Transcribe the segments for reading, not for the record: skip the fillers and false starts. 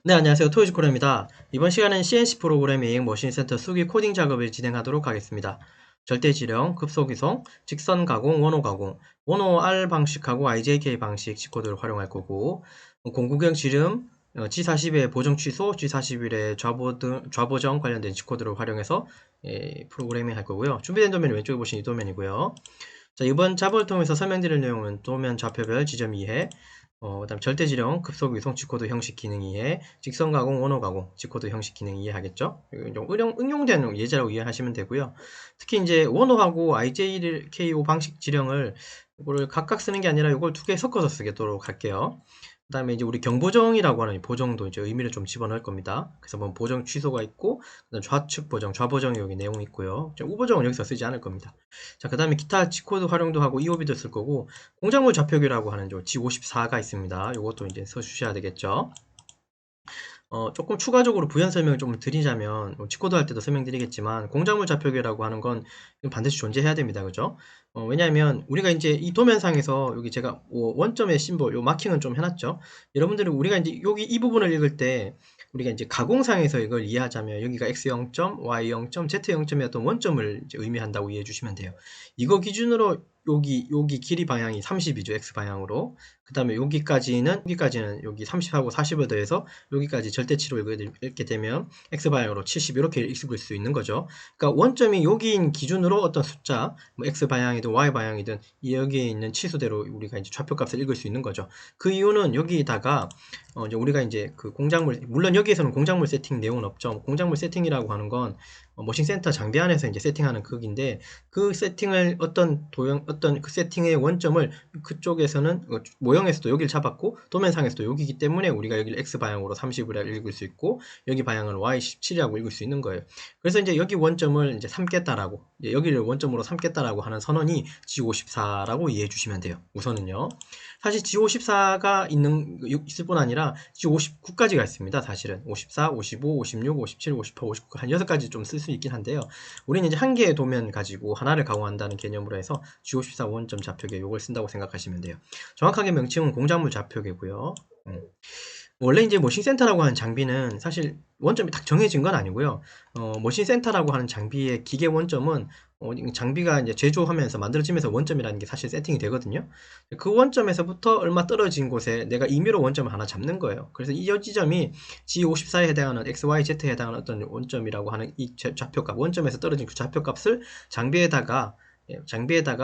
네, 안녕하세요. 토요즈코리아입니다. 이번 시간은 CNC 프로그래밍 머신센터 수기 코딩 작업을 진행하도록 하겠습니다. 절대지령, 급소기송, 직선 가공, 원호 가공, 원호 R 방식하고 IJK 방식 G코드를 활용할 거고, 공구경 지름, G40의 보정 취소, G41의 좌보정 관련된 G코드를 활용해서 프로그래밍 할 거고요. 준비된 도면이 왼쪽에 보시는 이 도면이고요. 자, 이번 작업을 통해서 설명드릴 내용은 도면 좌표별 지점 이해, 그다음 절대지령, 급속위성, G코드 형식 기능 이해, 직선 가공, 원호 가공, G코드 형식 기능 이해하겠죠? 응용된 예제라고 이해하시면 되고요. 특히 이제 원호하고 IJKO 방식 지령을 이거를 각각 쓰는 게 아니라 이걸 두 개 섞어서 쓰도록 할게요. 그 다음에 이제 우리 경보정이라고 하는 이 보정도 이제 의미를 좀 집어넣을 겁니다. 그래서 뭐 보정 취소가 있고, 그다음 좌측 보정, 좌보정이 여기 내용이 있고요. 우보정은 여기서 쓰지 않을 겁니다. 자, 그 다음에 기타 G코드 활용도 하고 EOB도 쓸 거고, 공작물 좌표기라고 하는 G54가 있습니다. 이것도 이제 써주셔야 되겠죠. 조금 추가적으로 부연 설명을 좀 드리자면, G코드 할 때도 설명드리겠지만, 공작물 좌표기라고 하는 건 반드시 존재해야 됩니다. 그죠? 왜냐하면, 우리가 이제 이 도면상에서 여기 제가 원점의 심볼, 요 마킹은 좀 해놨죠? 여러분들은 우리가 이제 여기 이 부분을 읽을 때, 우리가 이제 가공상에서 이걸 이해하자면, 여기가 X 0점, Y 0점, Z 0점의 어떤 원점을 이제 의미한다고 이해해 주시면 돼요. 이거 기준으로 여기 길이 방향이 30이죠. X 방향으로. 그 다음에 여기까지는 여기 30하고 40을 더해서 여기까지 절대치로 읽게 되면 X방향으로 70 이렇게 읽을 수 있는 거죠. 그러니까 원점이 여기인 기준으로 어떤 숫자, 뭐 X방향이든 Y방향이든 여기에 있는 치수대로 우리가 이제 좌표값을 읽을 수 있는 거죠. 그 이유는 여기다가 이제 우리가 이제 그 공작물, 물론 여기에서는 공작물 세팅 내용은 없죠. 공작물 세팅이라고 하는 건 머신센터 장비 안에서 이제 세팅하는 극인데, 그 세팅을 어떤 그 세팅의 원점을 그쪽에서는 모형에서도 여기를 잡았고 도면상에서도 여기이기 때문에 우리가 여기를 X방향으로 30이라고 읽을 수 있고 여기 방향을 Y17이라고 읽을 수 있는 거예요. 그래서 이제 여기 원점을 이제 삼겠다라고, 여기를 원점으로 삼겠다라고 하는 선언이 G54라고 이해해 주시면 돼요. 우선은요. 사실 G54가 있을 뿐 아니라 G59까지가 있습니다. 사실은 54, 55, 56, 57, 58, 59 한 6가지 좀 쓸 수 있긴 한데요. 우리는 이제 한 개의 도면 가지고 하나를 가공한다는 개념으로 해서 G54 원점 좌표계 요걸 쓴다고 생각하시면 돼요. 정확하게 명칭은 공작물 좌표계고요. 원래 이제 머신센터라고 하는 장비는 사실 원점이 딱 정해진 건 아니고요. 머신센터라고 하는 장비의 기계 원점은 장비가 이제 제조하면서 만들어지면서 원점이라는 게 사실 세팅이 되거든요. 그 원점에서부터 얼마 떨어진 곳에 내가 임의로 원점을 하나 잡는 거예요. 그래서 이 지점이 G54에 해당하는 XYZ에 해당하는 어떤 원점이라고 하는 이 좌표값, 원점에서 떨어진 그 좌표값을 장비에다가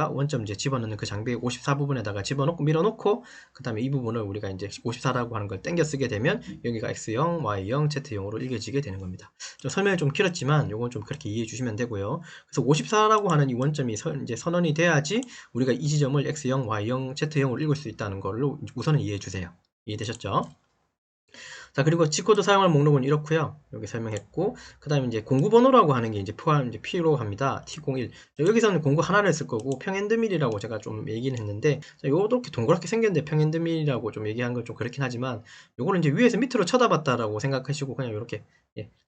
원점 이제 집어넣는 그 장비의 54 부분에다가 집어넣고 밀어넣고, 그 다음에 이 부분을 우리가 이제 54라고 하는 걸 땡겨 쓰게 되면 여기가 X0, Y0, Z0으로 읽혀지게 되는 겁니다. 좀 설명이 좀 길었지만 요건 좀 그렇게 이해해 주시면 되고요. 그래서 54라고 하는 이 원점이 이제 선언이 돼야지 우리가 이 지점을 X0, Y0, Z0으로 읽을 수 있다는 걸로 우선은 이해해 주세요. 이해되셨죠? 자, 그리고 G코드 사용할 목록은 이렇고요. 여기 설명했고, 그 다음에 이제 공구 번호라고 하는 게 이제 P로 합니다. T01. 여기서는 공구 하나를 쓸 거고, 평엔드밀이라고 제가 좀 얘기는 했는데, 자, 요렇게 동그랗게 생겼는데 평엔드밀이라고 좀 얘기한 건 좀 그렇긴 하지만, 요거는 이제 위에서 밑으로 쳐다봤다라고 생각하시고, 그냥 이렇게,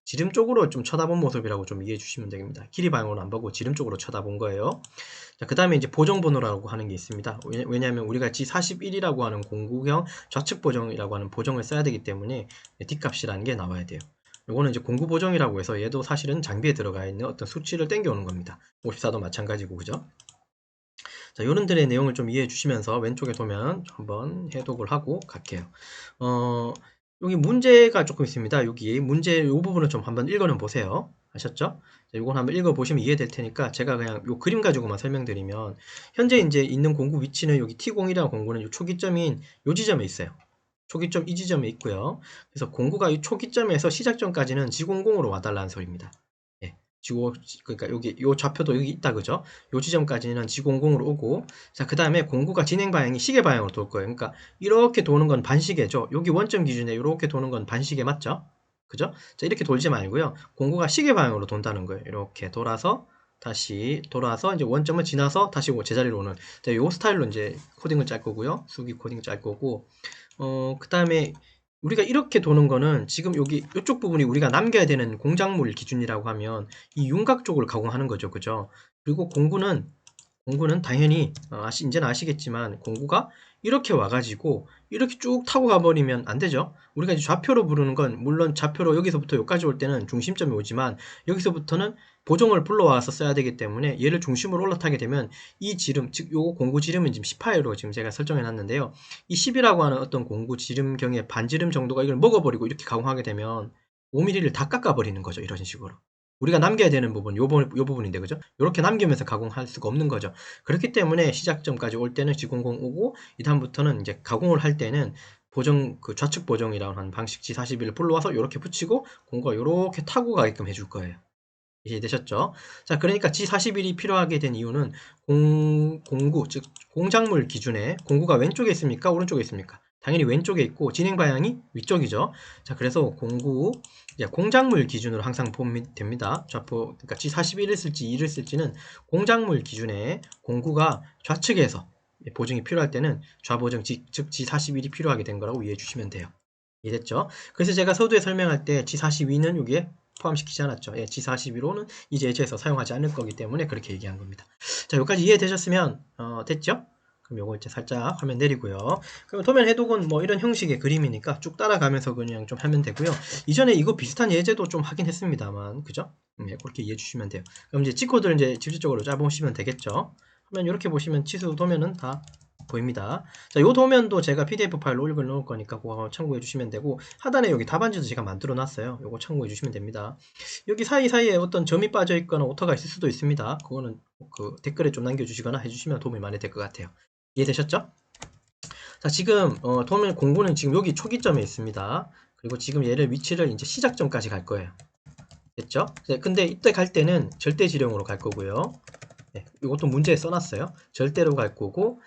지름 쪽으로 좀 쳐다본 모습이라고 좀 이해해 주시면 됩니다. 길이 방향으로 안 보고 지름 쪽으로 쳐다본 거예요. 자, 그 다음에 이제 보정번호라고 하는 게 있습니다. 왜냐하면 우리가 G41이라고 하는 공구형 좌측 보정이라고 하는 보정을 써야 되기 때문에 D값이라는 게 나와야 돼요. 요거는 이제 공구 보정이라고 해서 얘도 사실은 장비에 들어가 있는 어떤 수치를 땡겨오는 겁니다. 54도 마찬가지고, 그죠? 자, 요런들의 내용을 좀 이해해 주시면서 왼쪽에 보면 한번 해독을 하고 갈게요. 여기 문제가 조금 있습니다. 여기 문제 요 부분을 좀 한번 읽어는 보세요. 아셨죠? 자, 요건 한번 읽어보시면 이해될 테니까 제가 그냥 요 그림 가지고만 설명드리면, 현재 이제 있는 공구 위치는 여기 T01이라는 공구는 요 초기점인 요 지점에 있어요. 초기점 이 지점에 있고요. 그래서 공구가 이 초기점에서 시작점까지는 G00으로 와달라는 소리입니다. 예. 그러니까 여기 요 좌표도 여기 있다, 그죠? 요 지점까지는 G00으로 오고, 자, 그 다음에 공구가 진행 방향이 시계 방향으로 돌 거예요. 그러니까 이렇게 도는 건 반시계죠. 여기 원점 기준에 이렇게 도는 건 반시계 맞죠? 그죠? 자, 이렇게 돌지 말고요. 공구가 시계 방향으로 돈다는 거예요. 이렇게 돌아서 다시 돌아서 이제 원점을 지나서 다시 제자리로 오는, 자, 요 스타일로 이제 코딩을 짤 거고요. 수기 코딩 짤 거고, 그 다음에 우리가 이렇게 도는 거는 지금 여기 이쪽 부분이 우리가 남겨야 되는 공작물 기준이라고 하면 이 윤곽 쪽을 가공하는 거죠. 그죠? 그리고 공구는 당연히 이제는 아시겠지만 공구가 이렇게 와가지고 이렇게 쭉 타고 가버리면 안 되죠. 우리가 이제 좌표로 부르는 건 물론 좌표로 여기서부터 여기까지 올 때는 중심점이 오지만 여기서부터는 보정을 불러와서 써야 되기 때문에 얘를 중심으로 올라타게 되면 이 지름, 즉 요거 공구 지름은 지금 18로 지금 제가 설정해 놨는데요. 이 10이라고 하는 어떤 공구 지름경의 반지름 정도가 이걸 먹어버리고 이렇게 가공하게 되면 5mm를 다 깎아버리는 거죠. 이런 식으로. 우리가 남겨야 되는 부분, 요 부분인데, 그죠? 요렇게 남기면서 가공할 수가 없는 거죠. 그렇기 때문에 시작점까지 올 때는 G00 오고, 이 다음부터는 이제 가공을 할 때는 보정, 그 좌측 보정이라고 하는 방식 G41을 불러와서 요렇게 붙이고, 공구가 요렇게 타고 가게끔 해줄 거예요. 이해되셨죠? 자, 그러니까 G41이 필요하게 된 이유는 공구, 즉, 공작물 기준에 공구가 왼쪽에 있습니까? 오른쪽에 있습니까? 당연히 왼쪽에 있고 진행 방향이 위쪽이죠. 자, 그래서 공구, 공작물 기준으로 항상 보면 됩니다. 좌표, 그러니까 G41을 쓸지 2를 쓸지는 공작물 기준에 공구가 좌측에서 보정이 필요할 때는 좌보정, 즉 G41이 필요하게 된 거라고 이해해 주시면 돼요. 이해됐죠? 그래서 제가 서두에 설명할 때 G42는 여기에 포함시키지 않았죠. 예, G42로는 이제 예제에서 사용하지 않을 거기 때문에 그렇게 얘기한 겁니다. 자, 여기까지 이해되셨으면 됐죠? 그럼 요거 이제 살짝 화면 내리고요. 그럼 도면 해독은 뭐 이런 형식의 그림이니까 쭉 따라가면서 그냥 좀 하면 되고요. 이전에 이거 비슷한 예제도 좀 하긴 했습니다만, 그죠? 예, 그렇게 이해해 주시면 돼요. 그럼 이제 G코드를 이제 직접적으로 짜보시면 되겠죠? 그러면 이렇게 보시면 치수 도면은 다 보입니다. 자, 요 도면도 제가 PDF 파일로 올려 놓을 거니까 그거 참고해 주시면 되고, 하단에 여기 답안지도 제가 만들어 놨어요. 요거 참고해 주시면 됩니다. 여기 사이사이에 어떤 점이 빠져 있거나 오타가 있을 수도 있습니다. 그거는 그 댓글에 좀 남겨주시거나 해주시면 도움이 많이 될 것 같아요. 이해되셨죠? 자, 지금 도면 공부는 지금 여기 초기점에 있습니다. 그리고 지금 얘를 위치를 이제 시작점까지 갈 거예요. 됐죠? 네, 근데 이때 갈 때는 절대 지령으로 갈 거고요. 네, 이것도 문제에 써놨어요. 절대로 갈 거고,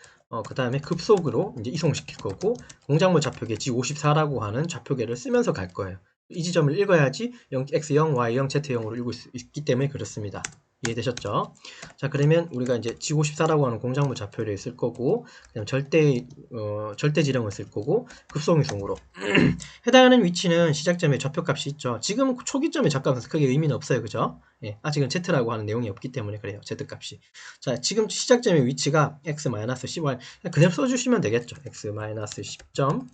그 다음에 급속으로 이제 이송시킬 거고, 공작물 좌표계 G54라고 하는 좌표계를 쓰면서 갈 거예요. 이 지점을 읽어야지 X0, Y0, Z0으로 읽을 수 있기 때문에 그렇습니다. 이해되셨죠? 자, 그러면 우리가 이제 G54라고 하는 공작물 좌표를 쓸 거고, 그다음 절대 지령을 쓸 거고, 급속이송으로. 해당하는 위치는 시작점에 좌표값이 있죠. 지금 초기점에 좌표값은 크게 의미는 없어요. 그죠? 예, 아직은 Z라고 하는 내용이 없기 때문에 그래요. Z값이. 자, 지금 시작점의 위치가 X-10Y 그대로 써주시면 되겠죠. X-10점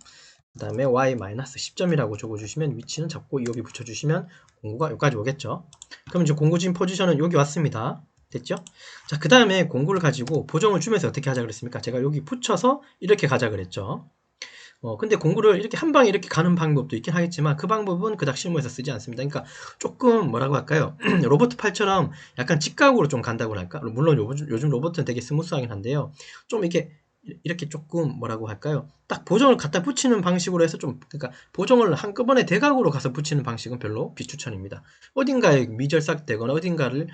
그 다음에 Y-10점이라고 적어주시면 위치는 잡고 여기 붙여주시면 공구가 여기까지 오겠죠. 그럼 이제 공구 지금 포지션은 여기 왔습니다. 됐죠? 자, 그 다음에 공구를 가지고 보정을 주면서 어떻게 하자 그랬습니까? 제가 여기 붙여서 이렇게 가자 그랬죠. 근데 공구를 이렇게 한 방에 이렇게 가는 방법도 있긴 하겠지만 그 방법은 그닥 실무에서 쓰지 않습니다. 그러니까 조금 뭐라고 할까요? 로버트 팔처럼 약간 직각으로 좀 간다고 할까? 물론 요즘 로버트는 되게 스무스하긴 한데요. 좀 이렇게 조금 뭐라고 할까요? 딱 보정을 갖다 붙이는 방식으로 해서 좀 그러니까 보정을 한꺼번에 대각으로 가서 붙이는 방식은 별로 비추천입니다. 어딘가에 미절삭되거나 어딘가를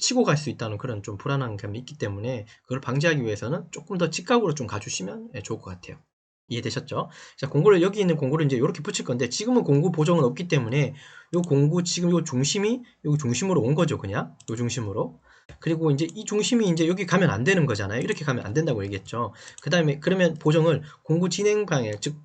치고 갈 수 있다는 그런 좀 불안한 감이 있기 때문에 그걸 방지하기 위해서는 조금 더 직각으로 좀 가주시면 좋을 것 같아요. 이해되셨죠? 자, 공구를 여기 있는 공구를 이제 이렇게 붙일 건데 지금은 공구 보정은 없기 때문에 요 공구 지금 요 중심이 여기 중심으로 온 거죠, 그냥 요 중심으로. 그리고 이제 이 중심이 이제 여기 가면 안 되는 거잖아요. 이렇게 가면 안 된다고 얘기했죠. 그다음에 그러면 보정을 공구 진행 방향, 즉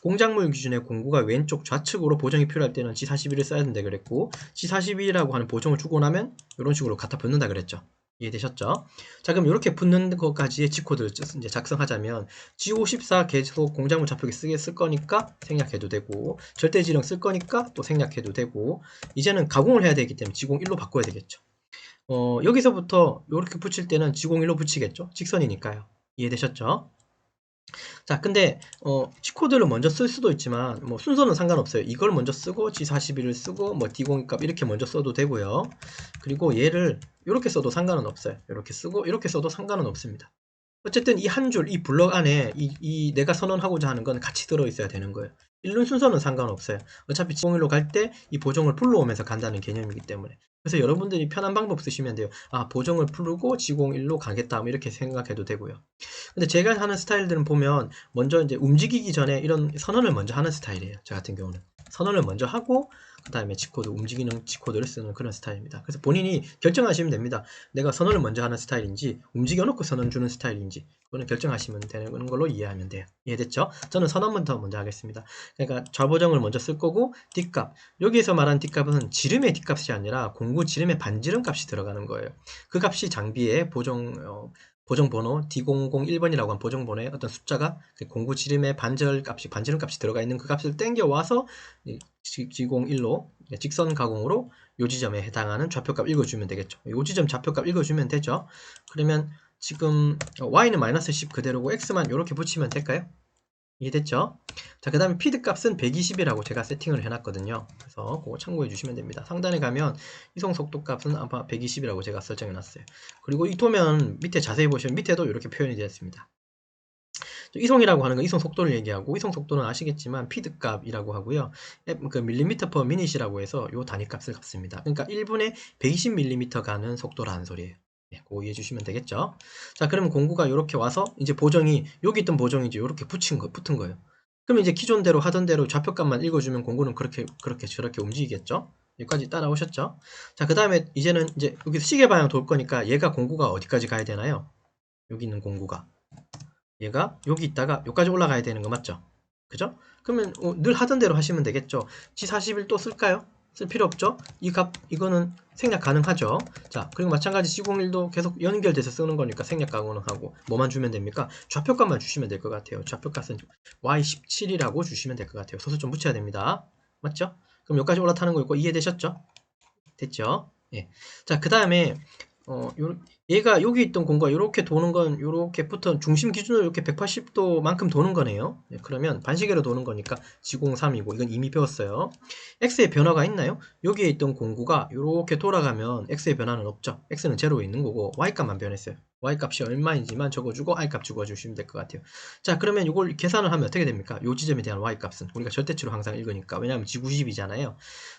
공작물 기준의 공구가 왼쪽 좌측으로 보정이 필요할 때는 G41을 써야 된다 그랬고 G41이라고 하는 보정을 주고 나면 이런 식으로 갖다 붙는다 그랬죠. 이해되셨죠? 자, 그럼 이렇게 붙는 것까지의 G코드를 이제 작성하자면 G54 계속 공작물 좌표기 쓸 거니까 생략해도 되고 절대지령 쓸 거니까 또 생략해도 되고 이제는 가공을 해야 되기 때문에 G01로 바꿔야 되겠죠. 여기서부터 이렇게 붙일 때는 G01로 붙이겠죠. 직선이니까요. 이해되셨죠? 자, 근데 G코드를 먼저 쓸 수도 있지만 뭐 순서는 상관없어요. 이걸 먼저 쓰고 G41을 쓰고 뭐 D02 값 이렇게 먼저 써도 되고요. 그리고 얘를 이렇게 써도 상관은 없어요. 이렇게 쓰고 이렇게 써도 상관은 없습니다. 어쨌든 이 한 줄, 이 블럭 안에 내가 선언하고자 하는 건 같이 들어있어야 되는 거예요. 일륜 순서는 상관없어요. 어차피 G01로 갈 때 이 보정을 불러오면서 간다는 개념이기 때문에. 그래서 여러분들이 편한 방법 쓰시면 돼요. 아, 보정을 부르고 G01로 가겠다. 뭐 이렇게 생각해도 되고요. 근데 제가 하는 스타일들은 보면 먼저 이제 움직이기 전에 이런 선언을 먼저 하는 스타일이에요. 저 같은 경우는. 선언을 먼저 하고 그 다음에 G코드, 움직이는 G코드를 쓰는 그런 스타일입니다. 그래서 본인이 결정하시면 됩니다. 내가 선언을 먼저 하는 스타일인지 움직여놓고 선언 주는 스타일인지 그거는 결정하시면 되는 걸로 이해하면 돼요. 이해됐죠? 저는 선언부터 먼저 하겠습니다. 그러니까 좌보정을 먼저 쓸 거고 D값, 여기에서 말한 D값은 지름의 D값이 아니라 공구 지름의 반지름 값이 들어가는 거예요. 그 값이 장비의 보정 보정번호 D001번이라고 한 보정번호에 어떤 숫자가 그 공구 지름의 반지름 값이 들어가 있는 그 값을 땡겨와서 G01로 직선 가공으로 요 지점에 해당하는 좌표값 읽어주면 되겠죠. 요 지점 좌표값 읽어주면 되죠. 그러면 지금 y는 마이너스 10 그대로고 x만 이렇게 붙이면 될까요? 이해됐죠? 자, 그 다음에 피드 값은 120이라고 제가 세팅을 해놨거든요. 그래서 그거 참고해 주시면 됩니다. 상단에 가면 이송 속도 값은 아마 120이라고 제가 설정해 놨어요. 그리고 이 도면 밑에 자세히 보시면 밑에도 이렇게 표현이 되어 있습니다. 이송이라고 하는 건 이송 속도를 얘기하고, 이송 속도는 아시겠지만 피드 값이라고 하고요. 그 밀리미터 퍼 미닛이라고 해서 요 단위 값을 값습니다. 그러니까 1분에 120mm 가는 속도라는 소리예요. 네, 그거 이해해 주시면 되겠죠. 자, 그러면 공구가 이렇게 와서 이제 보정이 여기 있던 보정이 이제 이렇게 붙은 거예요. 그러면 이제 기존대로 하던 대로 좌표값만 읽어주면 공구는 그렇게 저렇게 움직이겠죠. 여기까지 따라오셨죠? 자, 그 다음에 이제는 이제 여기서 시계 방향 돌 거니까 얘가 공구가 어디까지 가야 되나요? 여기 있는 공구가 얘가 여기 있다가 여기까지 올라가야 되는 거 맞죠? 그죠? 그러면 늘 하던 대로 하시면 되겠죠. G41 또 쓸까요? 쓸 필요 없죠? 이 값, 이거는 생략 가능하죠. 자, 그리고 마찬가지 C01도 계속 연결돼서 쓰는 거니까 생략 가능하고 뭐만 주면 됩니까? 좌표값만 주시면 될 것 같아요. 좌표값은 Y17이라고 주시면 될 것 같아요. 소수 좀 붙여야 됩니다. 맞죠? 그럼 여기까지 올라타는 거 있고 이해되셨죠? 됐죠? 예. 자, 그 다음에 얘가 여기 있던 공과 이렇게 도는 건 이렇게 붙은 중심 기준으로 이렇게 180도만큼 도는 거네요. 네, 그러면 반시계로 도는 거니까 G03이고 이건 이미 배웠어요. X의 변화가 있나요? 여기에 있던 공구가 이렇게 돌아가면 X의 변화는 없죠. X는 제로에 있는 거고 Y값만 변했어요. Y값이 얼마인지만 적어주고 R값 적어주시면 될 것 같아요. 자, 그러면 이걸 계산을 하면 어떻게 됩니까? 요 지점에 대한 Y값은 우리가 절대치로 항상 읽으니까, 왜냐하면 G90이잖아요.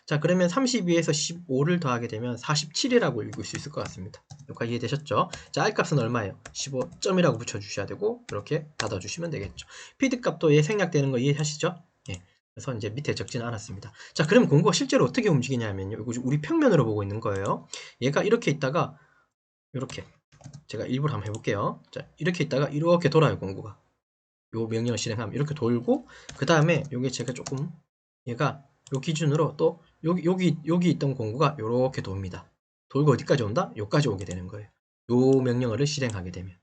자, 그러면 32에서 15를 더하게 되면 47이라고 읽을 수 있을 것 같습니다. 여기까지 이해되셨죠? 자, R값은 얼마예요? 15점이라고 붙여주셔야 되고 이렇게 닫아주시면 되겠죠. 피드 값도 얘 생략되는 거 이해하시죠? 예. 그래서 이제 밑에 적지는 않았습니다. 자, 그럼 공구가 실제로 어떻게 움직이냐면요. 이거 우리 평면으로 보고 있는 거예요. 얘가 이렇게 있다가 이렇게, 제가 일부러 한번 해볼게요. 자, 이렇게 있다가 이렇게 돌아요, 공구가. 요 명령을 실행하면 이렇게 돌고, 그 다음에 요게 제가 조금, 얘가 요 기준으로 또 여기 있던 공구가 이렇게 돕니다. 돌고 어디까지 온다? 여기까지 오게 되는 거예요. 요 명령어를 실행하게 되면.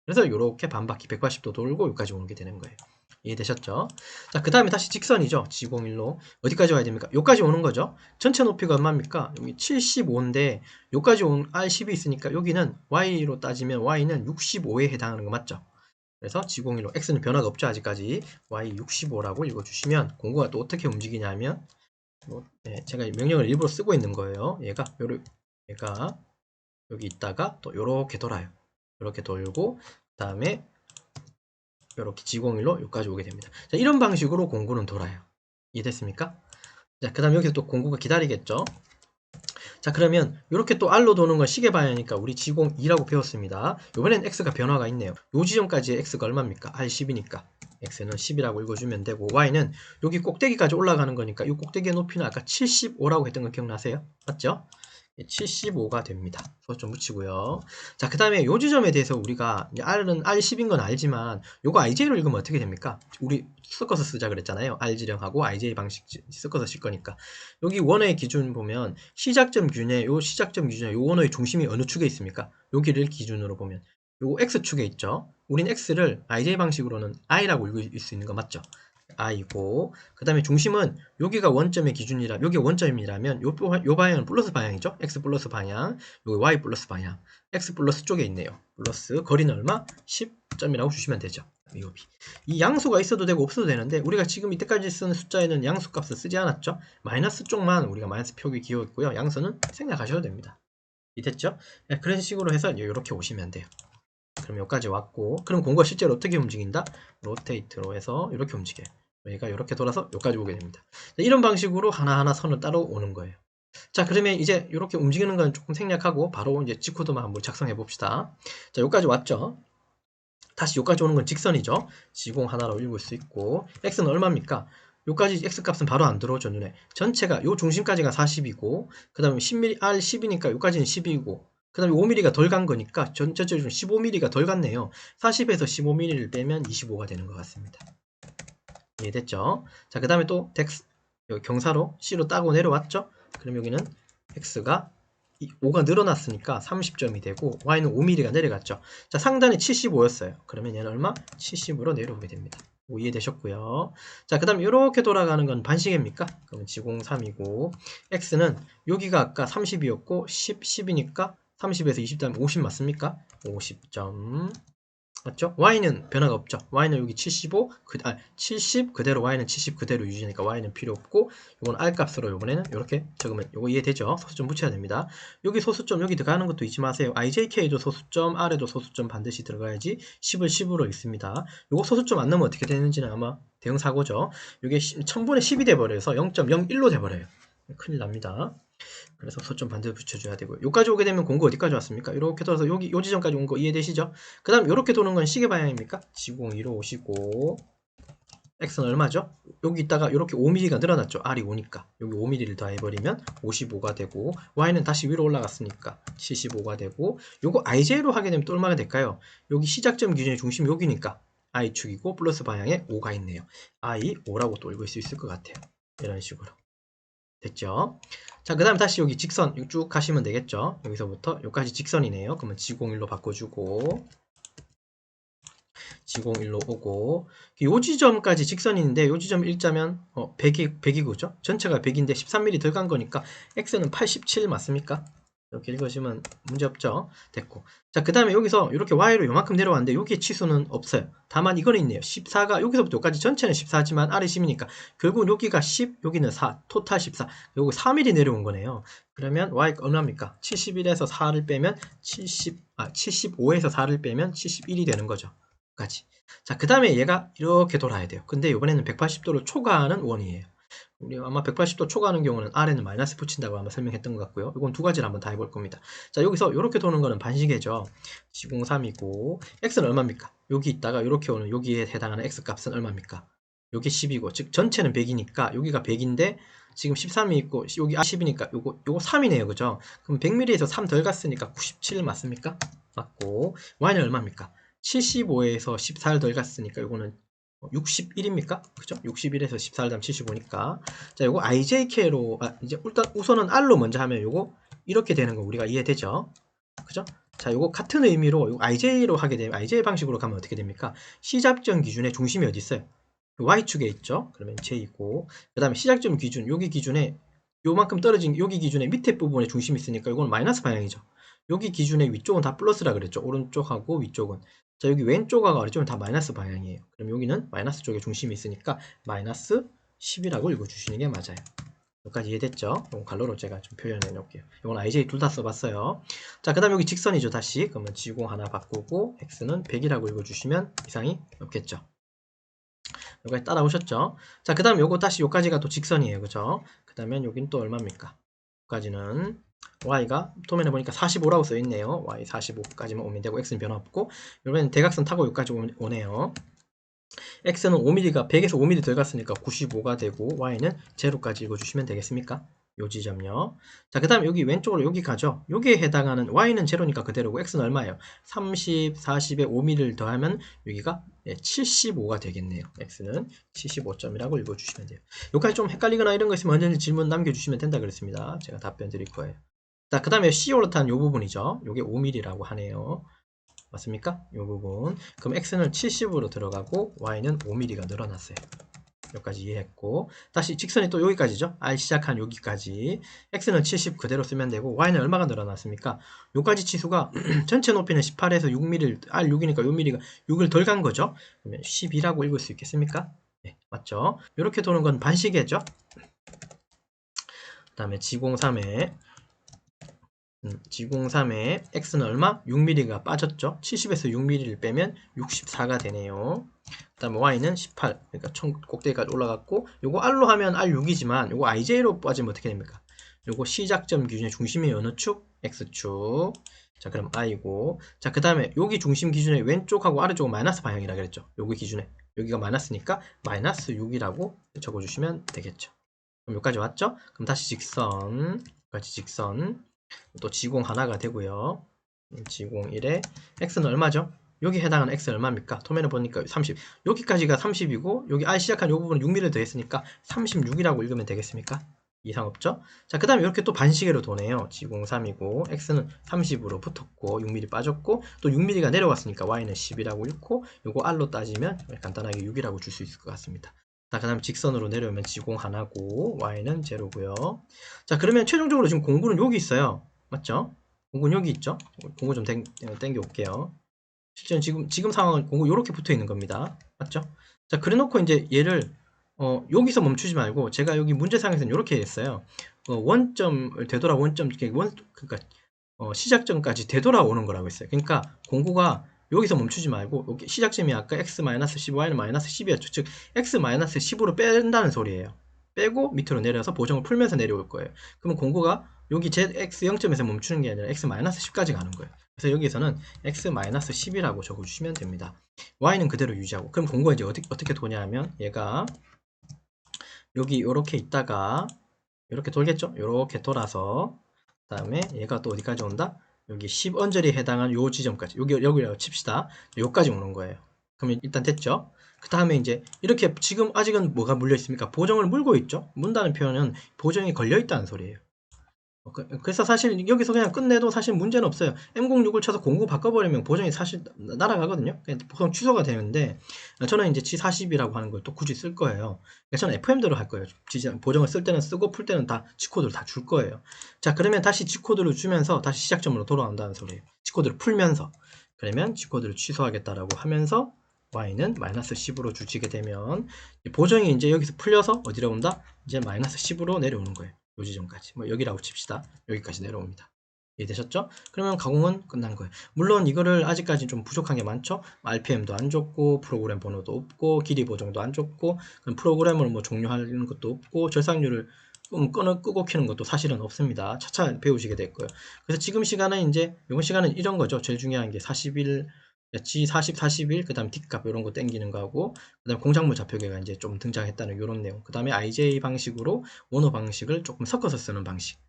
그래서 이렇게 반바퀴 180도 돌고 여기까지 오게 되는 거예요. 이해되셨죠? 자, 그 다음에 다시 직선이죠. G01로 어디까지 와야 됩니까? 여기까지 오는 거죠. 전체 높이가 얼마입니까? 여기 75인데 여기까지 온 R10이 있으니까 여기는 Y로 따지면 Y는 65에 해당하는 거 맞죠? 그래서 G01로 X는 변화가 없죠. 아직까지 Y65라고 읽어주시면 공구가 또 어떻게 움직이냐면, 제가 명령을 일부러 쓰고 있는 거예요. 얘가 여기 있다가 또 요렇게 돌아요. 이렇게 돌고 그 다음에 이렇게 G01로 여기까지 오게 됩니다. 자, 이런 방식으로 공구는 돌아요. 이해됐습니까? 자, 그 다음 여기서 또 공구가 기다리겠죠. 자, 그러면 이렇게 또 R로 도는 건 시계 방향이니까 우리 G02라고 배웠습니다. 이번엔 X가 변화가 있네요. 요 지점까지의 X가 얼마입니까? R10이니까 X는 10이라고 읽어주면 되고, Y는 여기 꼭대기까지 올라가는 거니까 이 꼭대기의 높이는 아까 75라고 했던 거 기억나세요? 맞죠? 75가 됩니다. 그것 좀 붙이고요. 자, 그 다음에 요 지점에 대해서 우리가 R은 R10인 건 알지만 요거 IJ로 읽으면 어떻게 됩니까? 우리 섞어서 쓰자 그랬잖아요. R 지령하고 IJ 방식 섞어서 쓸 거니까. 여기 원어의 기준 보면 시작점 균에 요 원어의 중심이 어느 축에 있습니까? 여기를 기준으로 보면 요거 X축에 있죠. 우린 X를 IJ 방식으로는 I라고 읽을 수 있는 거 맞죠? I고, 그 다음에 중심은 여기가 원점의 기준이라, 여기가 원점이라면 요 방향은 플러스 방향이죠. X 플러스 방향, 여기 Y 플러스 방향, X 플러스 쪽에 있네요. 플러스 거리는 얼마? 10점이라고 주시면 되죠. 이 양수가 있어도 되고 없어도 되는데 우리가 지금 이때까지 쓰는 숫자에는 양수 값을 쓰지 않았죠. 마이너스 쪽만 우리가 마이너스 표기 기호있고요. 양수는 생략하셔도 됩니다. 이해됐죠? 네, 그런 식으로 해서 이렇게 오시면 돼요. 그럼 여기까지 왔고, 그럼 공구가 실제로 어떻게 움직인다? 로테이트로 해서 이렇게 움직여요. 얘가 이렇게 돌아서 여기까지 오게 됩니다. 이런 방식으로 하나하나 선을 따로 오는 거예요. 자, 그러면 이제 이렇게 움직이는 건 조금 생략하고 바로 이제 G코드만 한번 작성해 봅시다. 자, 여기까지 왔죠? 다시 여기까지 오는 건 직선이죠. G0 하나로 읽을 수 있고, X는 얼마입니까? 여기까지 X 값은 바로 안 들어오죠, 눈에. 전체가 요 중심까지가 40이고, 그 다음에 10mm, R10이니까 여기까지는 10이고, 그 다음에 5mm가 덜 간 거니까 전체적으로 15mm가 덜 갔네요. 40에서 15mm를 빼면 25가 되는 것 같습니다. 이해됐죠? 자, 그 다음에 또 여기 경사로 C로 따고 내려왔죠? 그럼 여기는 X가 5가 늘어났으니까 30점이 되고 y는 5mm가 내려갔죠. 자, 상단이 75였어요. 그러면 얘는 얼마? 70으로 내려오게 됩니다. 이해되셨고요. 자, 그 다음 이렇게 돌아가는 건 반시계입니까? 그러면 지공3이고 x는 여기가 아까 30이었고 10, 10이니까 30에서 20 더하면 50 맞습니까? 50점. 맞죠? y는 변화가 없죠. y는 여기 75, 70 그대로 y는 70 그대로 유지니까 y는 필요 없고 이건 r 값으로 이번에는 이렇게 적으면 이거 이해되죠? 소수점 붙여야 됩니다. 여기 소수점 여기 들어가는 것도 잊지 마세요. ijk도 소수점, r에도 소수점 반드시 들어가야지 10을 10으로 읽습니다. 이거 소수점 안 넣으면 어떻게 되는지는 아마 대응사고죠. 이게 1000분의 10이 돼버려서 0.01로 돼버려요. 큰일 납니다. 그래서 소점 반대로 붙여줘야 되고요. 여기까지 오게 되면 공구 어디까지 왔습니까? 이렇게 돌아서 여기 요 지점까지 온 거 이해되시죠? 그 다음 이렇게 도는 건 시계 방향입니까? 지공 2로 오시고 x는 얼마죠? 여기 있다가 이렇게 5mm가 늘어났죠. r이 5니까 여기 5mm를 더해버리면 55가 되고 y는 다시 위로 올라갔으니까 75가 되고 요거 ij로 하게 되면 또 얼마가 될까요? 여기 시작점 기준의 중심 여기니까 i축이고 플러스 방향에 5가 있네요. i 5라고 또 읽을 수 있을 것 같아요. 이런 식으로 됐죠? 자, 그 다음에 다시 여기 직선 쭉 가시면 되겠죠? 여기서부터 여기까지 직선이네요. 그러면 지공1로 바꿔주고 지공1로 오고 요 지점까지 직선인데 요 지점 일자면 100이고죠? 전체가 100인데 13mm 덜 간 거니까 x는 87 맞습니까? 이렇게 읽으시면 문제없죠? 됐고 자, 그 다음에 여기서 이렇게 y로 요만큼 내려왔는데 여기에 치수는 없어요. 다만 이거는 있네요. 14가 여기서부터 여기까지 전체는 14지만 r이 10이니까 결국 여기가 10 여기는 4 토탈 14 요거 4mm 내려온 거네요. 그러면 y가 얼마입니까? 71에서 4를 빼면 75에서 4를 빼면 71이 되는 거죠. 까지. 자, 그 다음에 얘가 이렇게 돌아야 돼요. 근데 이번에는 180도를 초과하는 원이에요. 우리 아마 180도 초과하는 경우는 R에는 마이너스 붙인다고 아마 설명했던 것 같고요. 이건 두 가지를 한번 다 해볼 겁니다. 자, 여기서 이렇게 도는 거는 반시계죠. 시공3이고 x는 얼마입니까? 여기 있다가 이렇게 오는 여기에 해당하는 x 값은 얼마입니까? 여기 10이고 즉 전체는 100이니까 여기가 100인데 지금 13이 있고 여기 10이니까 요거 3이네요. 그죠? 그럼 100mm에서 3 덜 갔으니까 97 맞습니까? 맞고 y는 얼마입니까? 75에서 14를 덜 갔으니까 요거는 61입니까? 그죠? 61에서 14를 더하면 75니까. 자, 요거 IJK로, 이제 일단 우선은 R로 먼저 하면 요거 이렇게 되는 거 우리가 이해되죠? 그죠? 자, 요거 같은 의미로 요거 IJ로 하게 되면, IJ 방식으로 가면 어떻게 됩니까? 시작점 기준의 중심이 어디 있어요? Y축에 있죠? 그러면 J이고, 그 다음에 시작점 기준, 여기 기준에 요만큼 떨어진 여기 기준의 밑에 부분에 중심이 있으니까 이건 마이너스 방향이죠. 여기 기준의 위쪽은 다 플러스라 그랬죠. 오른쪽하고 위쪽은. 자, 여기 왼쪽하고 아래쪽은 다 마이너스 방향이에요. 그럼 여기는 마이너스 쪽에 중심이 있으니까 마이너스 10이라고 읽어주시는 게 맞아요. 여기까지 이해됐죠? 이건 갈로로 제가 좀 표현해 놓을게요. 이건 IJ 둘 다 써봤어요. 자, 그 다음 여기 직선이죠. 다시. 그러면 지공 하나 바꾸고 x는 100이라고 읽어주시면 이상이 없겠죠. 여기까지 따라오셨죠? 자, 그 다음 요거 다시 요까지가 또 직선이에요. 그죠? 그 다음에 여긴 또 얼마입니까? 여기까지는 y가 도면에 보니까 45라고 써있네요. y 45까지만 오면 되고 x는 변화 없고 이번엔 대각선 타고 여기까지 오네요. x는 5mm가 100에서 5mm 들어갔으니까 95가 되고 y는 0까지 읽어주시면 되겠습니까? 요 지점요. 자, 그 다음 여기 왼쪽으로 여기 가죠. 여기에 해당하는 y는 0니까 그대로고 x는 얼마예요? 30, 40에 5mm를 더하면 여기가 75가 되겠네요. x는 75점이라고 읽어주시면 돼요. 여기까지 좀 헷갈리거나 이런 거 있으면 언제든지 질문 남겨주시면 된다 그랬습니다. 제가 답변 드릴 거예요. 자, 그 다음에 C 올라탄 요 부분이죠. 요게 5mm라고 하네요. 맞습니까? 이 부분. 그럼 x는 70으로 들어가고 y는 5mm가 늘어났어요. 여기까지 이해했고 다시 직선이 또 여기까지죠. R 시작한 여기까지 x는 70 그대로 쓰면 되고 y는 얼마가 늘어났습니까? 여기까지 치수가 전체 높이는 18에서 6mm R 6이니까 6mm가 6을 덜 간 거죠. 그러면 12라고 읽을 수 있겠습니까? 네, 맞죠? 이렇게 도는 건 반시계죠. 그 다음에 G03에 G03에 x는 얼마? 6mm가 빠졌죠. 70에서 6mm를 빼면 64가 되네요. 그 다음에 y는 18, 그러니까 꼭대기까지 올라갔고 요거 r로 하면 r6이지만 요거 ij로 빠지면 어떻게 됩니까? 요거 시작점 기준의 중심이 어느 축? x축. 자, 그럼 i고, 자, 그 다음에 여기 중심 기준의 왼쪽하고 아래쪽은 마이너스 방향이라 그랬죠. 여기 기준에 여기가 마이너스니까 마이너스 6이라고 적어주시면 되겠죠. 그럼 여기까지 왔죠? 그럼 다시 직선, 여기까지 직선. 또 지공 하나가 되고요. 지공 1에 x는 얼마죠? 여기 해당하는 x는 얼마입니까? 도면에 보니까 30. 여기까지가 30이고 여기 r 시작한 이 부분은 6mm를 더했으니까 36이라고 읽으면 되겠습니까? 이상 없죠? 자, 그 다음에 이렇게 또 반시계로 도네요. G03이고, X는 30으로 붙었고, 6mm 빠졌고, 또 6mm가 내려갔으니까 Y는 10이라고 읽고, 요거 R로 따지면 간단하게 6이라고 줄 수 있을 것 같습니다. 자, 그 다음 직선으로 내려오면 G0 하나고, Y는 제로고요. 자, 그러면 최종적으로 지금 공구는 여기 있어요. 맞죠? 공구는 여기 있죠? 공구 좀 땡겨 올게요. 실제는 지금 상황은 공구 이렇게 붙어 있는 겁니다. 맞죠? 자, 그래 놓고 이제 얘를 여기서 멈추지 말고 제가 여기 문제상에서는 이렇게 했어요. 원점을 되돌아 원점 그러니까 시작점까지 되돌아오는 거라고 했어요. 그러니까 공구가 여기서 멈추지 말고 여기 시작점이 아까 x-10, y는 -10이었죠. 즉 x-10으로 뺀다는 소리예요. 빼고 밑으로 내려서 보정을 풀면서 내려올 거예요. 그러면 공구가 여기 x 0점에서 멈추는 게 아니라 x-10까지 가는 거예요. 그래서 여기서는 x-10이라고 적어주시면 됩니다. y는 그대로 유지하고. 그럼 공구가 이제 어떻게 도냐 하면 얘가 여기 이렇게 있다가 이렇게 돌겠죠? 이렇게 돌아서 그 다음에 얘가 또 어디까지 온다? 여기 10언저리에 해당한 요 지점까지 여기라고 칩시다. 여기까지 오는 거예요. 그러면 일단 됐죠? 그 다음에 이제 이렇게 지금 아직은 뭐가 물려 있습니까? 보정을 물고 있죠? 문다는 표현은 보정이 걸려 있다는 소리예요. 그래서 사실 여기서 그냥 끝내도 사실 문제는 없어요. M06을 쳐서 09 바꿔버리면 보정이 사실 날아가거든요. 보통 취소가 되는데 저는 이제 G40이라고 하는 걸 또 굳이 쓸 거예요. 저는 FM대로 할 거예요. 보정을 쓸 때는 쓰고 풀 때는 다 G코드를 다 줄 거예요. 자, 그러면 다시 G코드를 주면서 다시 시작점으로 돌아온다는 소리예요. G코드를 풀면서. 그러면 G코드를 취소하겠다라고 하면서 Y는 -10으로 주지게 되면 보정이 이제 여기서 풀려서 어디로 온다? 이제 -10으로 내려오는 거예요. 요 지점까지. 뭐 여기라고 칩시다. 여기까지 내려옵니다. 이해되셨죠? 그러면 가공은 끝난 거예요. 물론 이거를 아직까지 좀 부족한 게 많죠? RPM도 안 줬고, 프로그램 번호도 없고, 길이 보정도 안 줬고, 프로그램을 뭐 종료하는 것도 없고, 절삭률을 끄고 켜는 것도 사실은 없습니다. 차차 배우시게 될 거예요. 그래서 지금 시간은 이제, 이번 시간은 이런 거죠. 제일 중요한 게 41, G40, 41, 그 다음 D값 이런 거 땡기는 거하고, 그 다음 공작물 좌표계가 이제 좀 등장했다는 이런 내용. 그 다음에 IJ 방식으로 원어 방식을 조금 섞어서 쓰는 방식.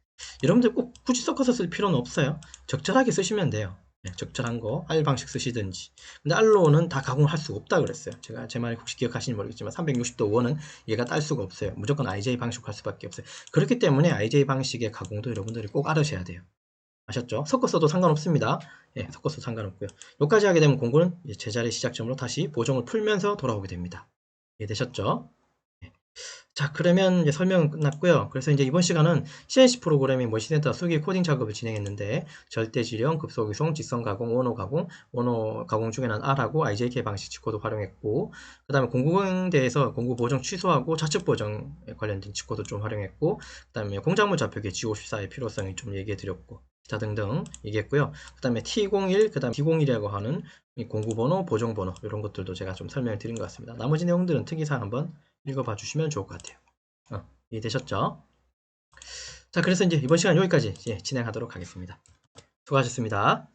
여러분들 꼭 굳이 섞어서 쓸 필요는 없어요. 적절하게 쓰시면 돼요. 네, 적절한 거 R 방식 쓰시든지. 근데 R로는 다 가공을 할 수가 없다 그랬어요. 제가 제 말 혹시 기억하시는지 모르겠지만 360도 원은 얘가 딸 수가 없어요. 무조건 IJ 방식으로 할 수밖에 없어요. 그렇기 때문에 IJ 방식의 가공도 여러분들이 꼭 알으셔야 돼요. 아셨죠? 섞었어도 상관없습니다. 예, 섞었어도 상관없고요. 여기까지 하게 되면 공구는 제자리 시작점으로 다시 보정을 풀면서 돌아오게 됩니다. 이해되셨죠? 자, 그러면 이제 설명은 끝났고요. 그래서 이제 이번 시간은 CNC 프로그래밍 머신센터 수기 코딩 작업을 진행했는데 절대지령, 급소기송, 직선가공, 원어가공, 원어가공 중에는 R하고 IJK 방식 G코드 활용했고 그 다음에 공구대에서 공구 보정 취소하고 좌측 보정에 관련된 G코드 좀 활용했고 그 다음에 공작물 좌표계 G54의 필요성을 좀 얘기해드렸고 기타 등등 얘기했고요. 그 다음에 T01, 그 다음에 D01이라고 하는 공구번호, 보정번호 이런 것들도 제가 좀 설명을 드린 것 같습니다. 나머지 내용들은 특이사항 한번 읽어봐 주시면 좋을 것 같아요. 이해되셨죠? 자, 그래서 이제 이번 시간 여기까지 진행하도록 하겠습니다. 수고하셨습니다.